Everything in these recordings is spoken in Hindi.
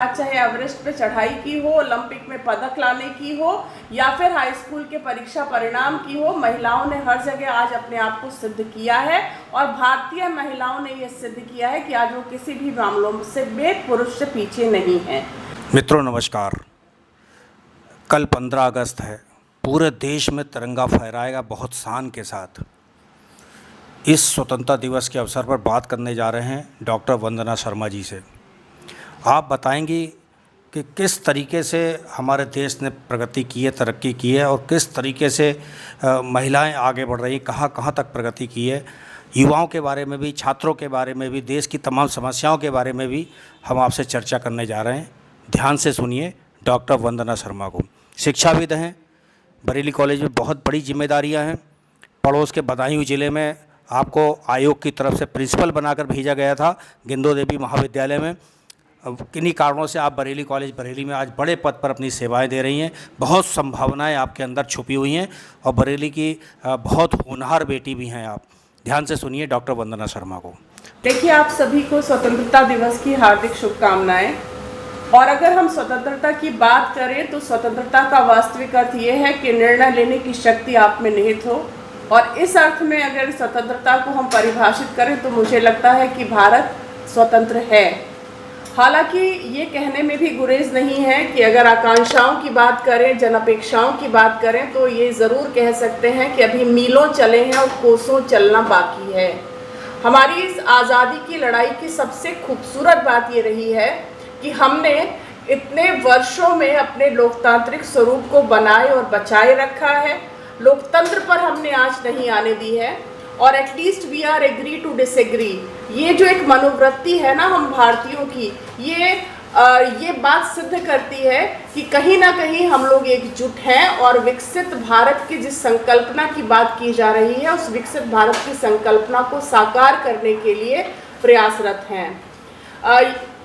चाहे एवरेस्ट पे चढ़ाई की हो, ओलंपिक में पदक लाने की हो या फिर हाई स्कूल के परीक्षा परिणाम की हो, महिलाओं ने हर जगह आज अपने आप को सिद्ध किया है। और भारतीय महिलाओं ने यह सिद्ध किया है कि आज वो किसी भी मामलों से पुरुष से पीछे नहीं है। मित्रों नमस्कार। कल 15 अगस्त है। पूरे देश में तिरंगा फहराएगा बहुत शान के साथ। इस स्वतंत्रता दिवस के अवसर पर बात करने जा रहे हैं डॉक्टर वंदना शर्मा जी से। आप बताएंगी कि किस तरीके से हमारे देश ने प्रगति की है, तरक्की की है और किस तरीके से महिलाएं आगे बढ़ रही हैं, कहाँ कहाँ तक प्रगति की है। युवाओं के बारे में भी, छात्रों के बारे में भी, देश की तमाम समस्याओं के बारे में भी हम आपसे चर्चा करने जा रहे हैं। ध्यान से सुनिए डॉक्टर वंदना शर्मा को। शिक्षाविद हैं, बरेली कॉलेज में बहुत बड़ी जिम्मेदारियां हैं। पड़ोस के बदायूं ज़िले में आपको आयोग की तरफ से प्रिंसिपल बनाकर भेजा गया था, गिंदो देवी महाविद्यालय में। किन्हीं कारणों से आप बरेली कॉलेज बरेली में आज बड़े पद पर अपनी सेवाएं दे रही हैं। बहुत संभावनाएं आपके अंदर छुपी हुई हैं और बरेली की बहुत होनहार बेटी भी हैं आप। ध्यान से सुनिए डॉक्टर वंदना शर्मा को। देखिए, आप सभी को स्वतंत्रता दिवस की हार्दिक शुभकामनाएं। और अगर हम स्वतंत्रता की बात करें तो स्वतंत्रता का वास्तविक अर्थ ये है कि निर्णय लेने की शक्ति आप में निहित हो। और इस अर्थ में अगर स्वतंत्रता को हम परिभाषित करें तो मुझे लगता है कि भारत स्वतंत्र है। हालांकि ये कहने में भी गुरेज नहीं है कि अगर आकांक्षाओं की बात करें, जनअपेक्षाओं की बात करें तो ये ज़रूर कह सकते हैं कि अभी मीलों चले हैं और कोसों चलना बाकी है। हमारी इस आज़ादी की लड़ाई की सबसे खूबसूरत बात ये रही है कि हमने इतने वर्षों में अपने लोकतांत्रिक स्वरूप को बनाए और बचाए रखा है। लोकतंत्र पर हमने आंच नहीं आने दी है और at least we are agree to disagree. ये जो एक मनोवृत्ति है ना हम भारतीयों की, ये बात सिद्ध करती है कि कहीं ना कहीं हम लोग एकजुट हैं और विकसित भारत की जिस संकल्पना की बात की जा रही है उस विकसित भारत की संकल्पना को साकार करने के लिए प्रयासरत हैं।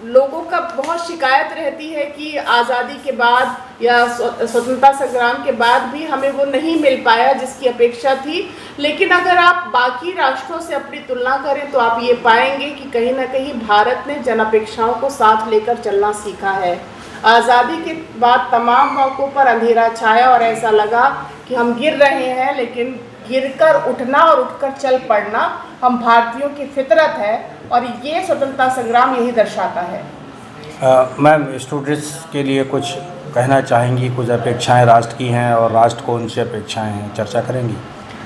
लोगों का बहुत शिकायत रहती है कि आज़ादी के बाद या स्वतंत्रता संग्राम के बाद भी हमें वो नहीं मिल पाया जिसकी अपेक्षा थी। लेकिन अगर आप बाकी राष्ट्रों से अपनी तुलना करें तो आप ये पाएंगे कि कहीं ना कहीं भारत ने जनअपेक्षाओं को साथ लेकर चलना सीखा है। आज़ादी के बाद तमाम मौक़ों पर अंधेरा छाया और ऐसा लगा कि हम गिर रहे हैं, लेकिन गिरकर उठना और उठकर चल पड़ना हम भारतीयों की फितरत है और ये स्वतंत्रता संग्राम यही दर्शाता है। मैम, स्टूडेंट्स के लिए कुछ कहना चाहेंगी? कुछ अपेक्षाएं राष्ट्र की हैं और राष्ट्र को उनसे अपेक्षाएं हैं, चर्चा करेंगी?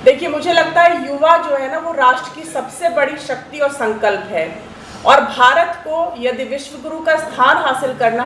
देखिए, मुझे लगता है युवा जो है ना वो राष्ट्र की सबसे बड़ी शक्ति और संकल्प है और भारत को यदि विश्व गुरु का स्थान हासिल करना